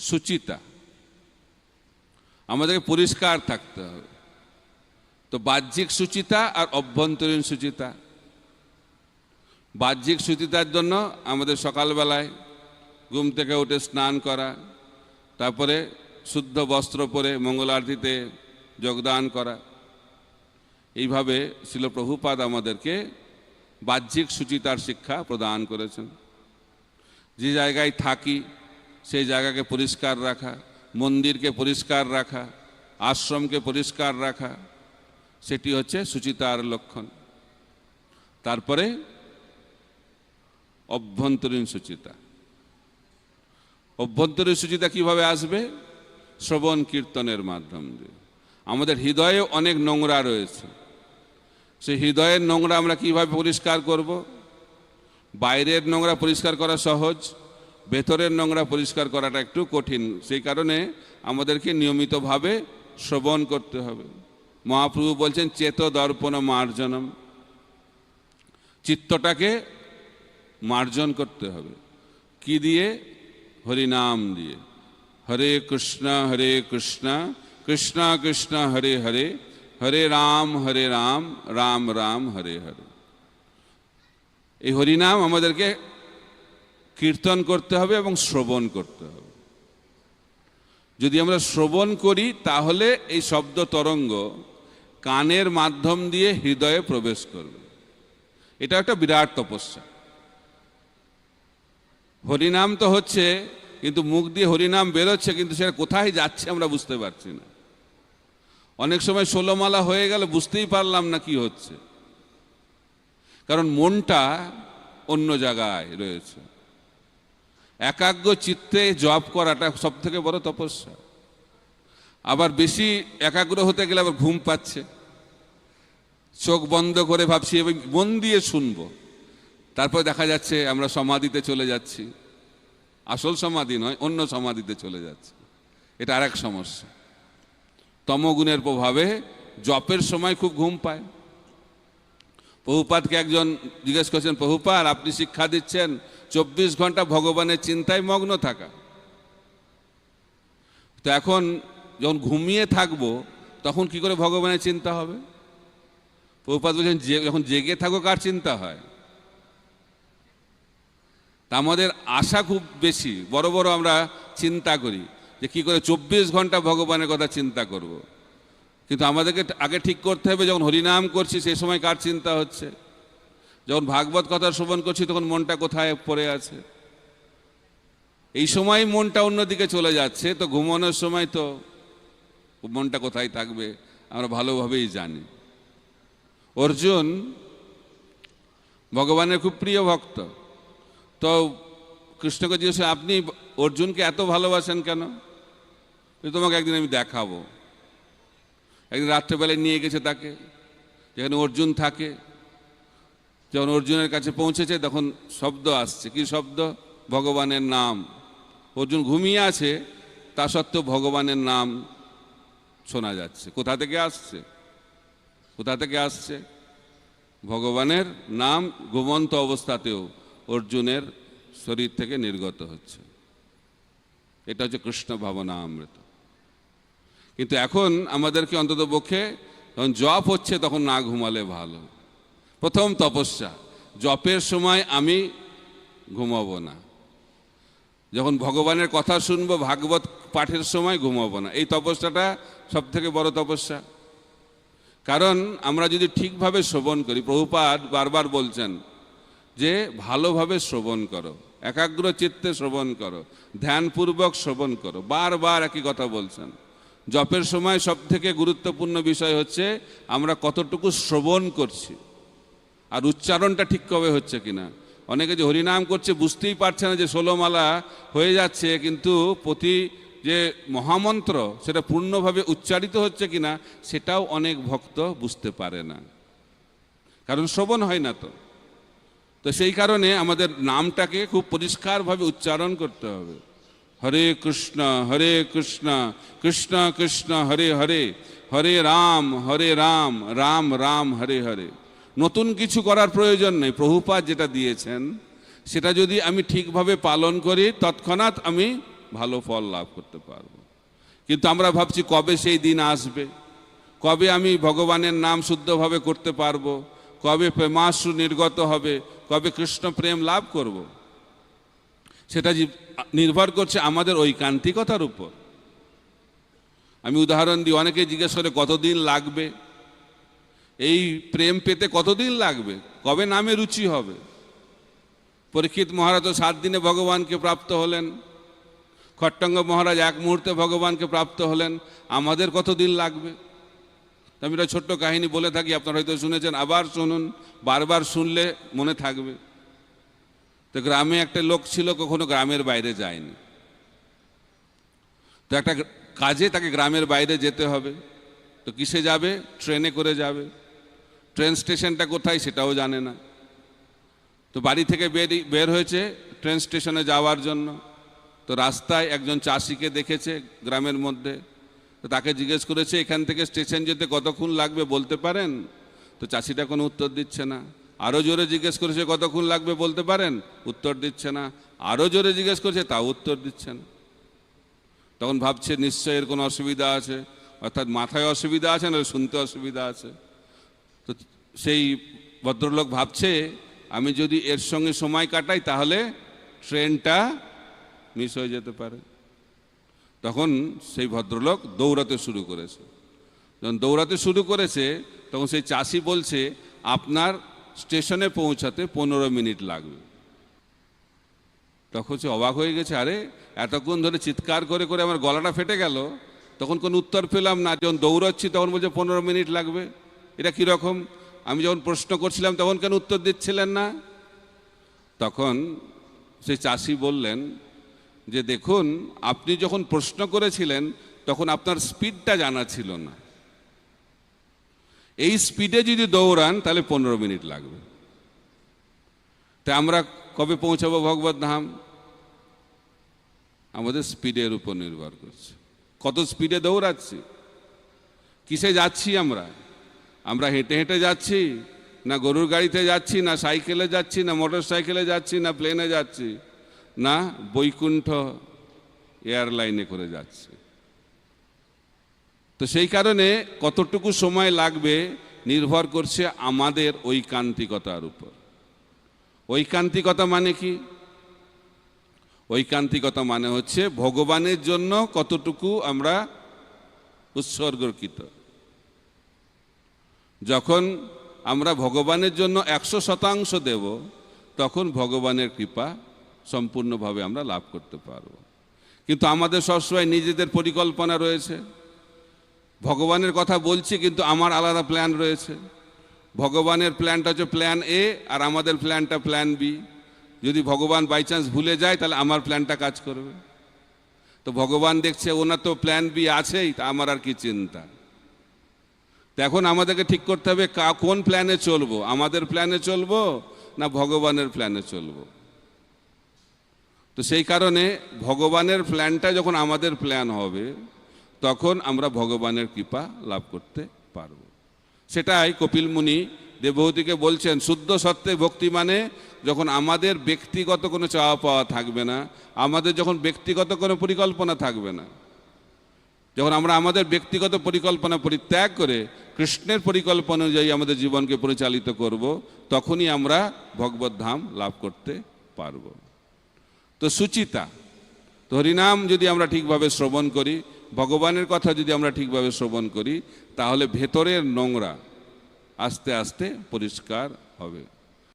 সুচিতা, আমাদেরকে পরিষ্কার থাকতে হবে। তো বাহ্যিক সুচিতা আর অভ্যন্তরীণ সুচিতা। বাহ্যিক সুচিতার জন্য আমাদের সকালবেলায় ঘুম থেকে উঠে স্নান করা, তারপরে শুদ্ধ বস্ত্র পরে মঙ্গল আরতিতে যোগদান করা। এইভাবে শ্রীল প্রভুপাদ আমাদেরকে বাহ্যিক সুচিতার শিক্ষা প্রদান করেছেন। যে জায়গায় থাকি সেই জায়গাকে পরিষ্কার রাখা, মন্দিরকে পরিষ্কার রাখা, আশ্রমকে পরিষ্কার রাখা, সেটি হচ্ছে সুচিতার লক্ষণ। তারপরে অভ্যন্তরীণ সুচিতা। অভ্যন্তরীণ সুচিতা কিভাবে আসবে? শ্রবণ কীর্তনের মাধ্যম দিয়ে। আমাদের হৃদয়ে অনেক নোংরা রয়েছে, সেই হৃদয়ের নোংরা আমরা কিভাবে পরিষ্কার করব? বাইরের নোংরা পরিষ্কার করা সহজ, ভেতরের নোংরা পরিষ্কার করাটা একটু কঠিন। সেই কারণে আমাদেরকে নিয়মিতভাবে শ্রবণ করতে হবে। মহাপ্রভু বলছেন চেত দর্পণ মার্জনম, চিত্তটাকে মার্জন করতে হবে। কি দিয়ে? হরিনাম দিয়ে। হরে কৃষ্ণ কৃষ্ণ কৃষ্ণ হরে হরে, হরে রাম রাম রাম হরে হরে। এই হরিনাম আমাদেরকে কীর্তন করতে হবে এবং শ্রবণ করতে হবে। যদি আমরা শ্রবণ করি তাহলে এই শব্দ তরঙ্গ কানের মাধ্যম দিয়ে হৃদয়ে প্রবেশ করবে। এটা একটা বিরাট তপস্যা। হরিনাম তো হচ্ছে, কিন্তু মুখ দিয়ে হরিনাম বেরোচ্ছে, কিন্তু সেটা কোথায় যাচ্ছে আমরা বুঝতে পারছি না। অনেক সময় 16 মালা হয়ে গেল বুঝতেই পারলাম না কি হচ্ছে, কারণ মনটা অন্য জায়গায় রয়েছে। একাগ্র চিত্তে জপ করাটা সব থেকে বড় তপস্যা। আবার বেশি একাগ্র হতে গেলে আবার ঘুম পাচ্ছে, চোখ বন্ধ করে ভাবছি এবং মন দিয়ে শুনবো, তারপর দেখা যাচ্ছে আমরা সমাধিতে চলে যাচ্ছি। আসল সমাধি নয়, অন্য সমাধিতে চলে যাচ্ছে। এটা আর এক সমস্যা। তমগুণের প্রভাবে জপের সময় খুব ঘুম পায়। প্রভুপাদকে একজন জিজ্ঞেস করছেন, প্রভুপাদ আপনি শিক্ষা দিচ্ছেন 24 ঘন্টা ভগবানের চিন্তায় মগ্ন থাকা, তো এখন যখন ঘুমিয়ে থাকবো তখন কি করে ভগবানের চিন্তা হবে? প্রভুপাদ বলছেন যখন জেগে থাকো কার চিন্তা হয়? তা আমাদের আশা খুব বেশি, বড় বড় আমরা চিন্তা করি যে কি করে 24 ঘন্টা ভগবানের কথা চিন্তা করব। কিন্তু আমাদেরকে আগে ঠিক করতে হবে যখন হরিনাম করছি সেই সময় কার চিন্তা হচ্ছে, যখন ভাগবত কথা শ্রবণ করছি তখন মনটা কোথায় পড়ে আছে। এই সময় মনটা অন্যদিকে চলে যাচ্ছে, তো ঘুমানোর সময় তো মনটা কোথায় থাকবে আমরা ভালোভাবেই জানি। অর্জুন ভগবানের খুব প্রিয় ভক্ত। তো কৃষ্ণকে জিজ্ঞেস, আপনি অর্জুনকে এত ভালোবাসেন কেন? তোমাকে একদিন আমি দেখাবো। একদিন রাত্রেবেলায় নিয়ে গেছে তাকে, যেখানে অর্জুন থাকে। যখন অর্জুনের কাছে পৌঁছেছে তখন শব্দ আসছে। কি শব্দ? ভগবানের নাম। অর্জুন ঘুমিয়ে আছে, তা সত্ত্বেও ভগবানের নাম শোনা যাচ্ছে। কোথা থেকে আসছে? কোথা থেকে আসছে? ভগবানের নাম ঘুমন্ত অবস্থাতেও অর্জুনের শরীর থেকে নির্গত হচ্ছে। এটা হচ্ছে কৃষ্ণ ভাবনা অমৃত। কিন্তু এখন আমাদেরকে অন্তত পক্ষে যখন জপ হচ্ছে তখন না ঘুমালে ভালো। প্রথম তপস্যা, জপের সময় আমি ঘুমাবো না। যখন ভগবানের কথা শুনবো ভাগবত পাঠের সময় ঘুমাবো না। এই তপস্যাটা সব থেকে বড় তপস্যা। কারণ আমরা যদি ঠিকভাবে শ্রবণ করি, প্রভুপাদ বারবার বলছেন যে ভালোভাবে শ্রবণ করো, একাগ্র চিত্তে শ্রবণ করো, ধ্যানপূর্বক শ্রবণ করো। বারবার একই কথা বলছেন। জপের সময় সব থেকে গুরুত্বপূর্ণ বিষয় হচ্ছে আমরা কতটুকু শ্রবণ করছি আর উচ্চারণটা ঠিকভাবে হচ্ছে কিনা। অনেকে যে হরিনাম করছে বুঝতেই পারছে না যে 16 মালা হয়ে যাচ্ছে, কিন্তু প্রতি যে মহামন্ত্র সেটা পূর্ণভাবে উচ্চারিত হচ্ছে কিনা সেটাও অনেক ভক্ত বুঝতে পারে না, কারণ শ্রবণ হয় না। তো সেই কারণে আমাদের নামটাকে খুব পরিষ্কারভাবে উচ্চারণ করতে হবে। হরে কৃষ্ণ কৃষ্ণ কৃষ্ণ হরে হরে, হরে রাম রাম রাম হরে হরে। নতুন কিছু করার প্রয়োজন নেই। প্রভুপাদ যেটা দিয়েছেন সেটা যদি আমি ঠিকভাবে পালন করি তৎক্ষণাৎ আমি ভালো ফল লাভ করতে পারবো। কিন্তু আমরা ভাবছি কবে সেই দিন আসবে, কবে আমি ভগবানের নাম শুদ্ধভাবে করতে পারবো, কবে প্রেমাশ্রু নির্গত হবে, কবে কৃষ্ণ প্রেম লাভ করব। সেটা নির্ভর করছে আমাদের ঐকান্তিকতার উপর। আমি উদাহরণ দিই, অনেকে জিজ্ঞেস করে কতদিন লাগবে, এই প্রেম পেতে কতদিন লাগবে, কবে নামে রুচি হবে। পরীক্ষিত মহারাজ তো 7 দিনে ভগবানকে প্রাপ্ত হলেন, খট্টঙ্গ মহারাজ 1 মুহূর্তে ভগবানকে প্রাপ্ত হলেন, আমাদের কতদিন লাগবে? আমি একটা ছোট্ট কাহিনী বলে থাকি, আপনারা হয়তো শুনেছেন, আবার শুনুন, বারবার শুনলে মনে থাকবে। তো গ্রামে একটা লোক ছিল, কখনো গ্রামের বাইরে যায়নি। তো একটা কাজে তাকে গ্রামের বাইরে যেতে হবে। তো কিসে যাবে? ট্রেনে করে যাবে। ট্রেন স্টেশনটা কোথায় সেটাও জানে না। তো বাড়ি থেকে বের হয়েছে ট্রেন স্টেশনে যাওয়ার জন্য। তো রাস্তায় একজন চাষিকে দেখেছে গ্রামের মধ্যে। তো তাকে জিজ্ঞেস করেছে, এখান থেকে স্টেশন যেতে কতক্ষণ লাগবে বলতে পারেন? তো চাষিটা কোনো উত্তর দিচ্ছে না। আরও জোরে জিজ্ঞেস করেছে, কতক্ষণ লাগবে বলতে পারেন? উত্তর দিচ্ছে না। আরও জোরে জিজ্ঞেস করেছে, তাও উত্তর দিচ্ছে না। তখন ভাবছে নিশ্চয় এর কোনো অসুবিধা আছে, অর্থাৎ মাথায় অসুবিধা আছে, না শুনতে অসুবিধা আছে। তো সেই ভদ্রলোক ভাবছে, আমি যদি এর সঙ্গে সময় কাটাই তাহলে ট্রেনটা মিস হয়ে যেতে পারে। তখন সেই ভদ্রলোক দৌড়াতে শুরু করেছে। যখন দৌড়াতে শুরু করেছে তখন সেই চাষি বলছে, আপনার স্টেশনে পৌঁছাতে 15 মিনিট লাগবে। তখন সে অবাক হয়ে গেছে, আরে এতক্ষণ ধরে চিৎকার করে করে আমার গলাটা ফেটে গেল, তখন কোনো উত্তর পেলাম না। যখন দৌড়াচ্ছি তখন বলছে 15 মিনিট লাগবে। এটা কীরকম? আমি যখন প্রশ্ন করছিলাম তখন কেন উত্তর দিচ্ছিলেন না? তখন সেই চাষি বললেন যে, দেখুন, আপনি যখন প্রশ্ন করেছিলেন তখন আপনার স্পিডটা জানা ছিল না। এই স্পিডে যদি দৌড়ান তাহলে 15 মিনিট লাগবে। তাই আমরা কবে পৌঁছাবো ভগবত ধাম? আমাদের স্পিডের উপর নির্ভর করছে, কত স্পিডে দৌড়াচ্ছি, কিসে যাচ্ছি। আমরা হেঁটে হেঁটে যাচ্ছি, না গরুর গাড়িতে যাচ্ছি, না সাইকেলে যাচ্ছি, না মোটর সাইকেলে যাচ্ছি, না প্লেনে যাচ্ছি, না বৈকুণ্ঠ এয়ারলাইনে করে যাচ্ছি। তো সেই কারণে কতটুকু সময় লাগবে নির্ভর করছে আমাদের ঐকান্তিকতার উপর। ঐকান্তিকতা মানে কি? ঐকান্তিকতা মানে হচ্ছে ভগবানের জন্য কতটুকু আমরা উৎসর্গকৃত। যখন আমরা ভগবানের জন্য 100% দেব, তখন ভগবানের কৃপা সম্পূর্ণভাবে আমরা লাভ করতে পারব। কিন্তু আমাদের সবসময় নিজেদের পরিকল্পনা রয়েছে। ভগবানের কথা বলছি কিন্তু আমার আলাদা প্ল্যান রয়েছে। ভগবানের প্ল্যানটা হচ্ছে প্ল্যান এ, আর আমাদের প্ল্যানটা প্ল্যান বি। যদি ভগবান বাই চান্স ভুলে যায় তাহলে আমার প্ল্যানটা কাজ করবে। তো ভগবান দেখছে ওনার তো প্ল্যান বি আছেই, তা আমার আর কি চিন্তা। তো এখন আমাদেরকে ঠিক করতে হবে কোন প্ল্যানে চলবো, আমাদের প্ল্যানে চলবো না ভগবানের প্ল্যানে চলবো। তো সেই কারণে ভগবানের প্ল্যানটা যখন আমাদের প্ল্যান হবে তখন আমরা ভগবানের কৃপা লাভ করতে পারব। সেটাই কপিল মুনি দেবহূতিকে বলছেন, শুদ্ধ সত্ত্বে ভক্তি মানে যখন আমাদের ব্যক্তিগত কোনো চাওয়া পাওয়া থাকবে না, আমাদের যখন ব্যক্তিগত কোনো পরিকল্পনা থাকবে না, যখন আমরা আমাদের ব্যক্তিগত পরিকল্পনা পরিত্যাগ করে কৃষ্ণের পরিকল্পনা অনুযায়ী আমাদের জীবনকে পরিচালিত করব, তখনই আমরা ভগবত ধাম লাভ করতে পারব। তো সুচিতা, তো হরিনাম যদি আমরা ঠিকভাবে শ্রবণ করি, ভগবানের কথা যদি আমরা ঠিকভাবে শ্রবণ করি, তাহলে ভেতরের নোংরা আস্তে আস্তে পরিষ্কার হবে।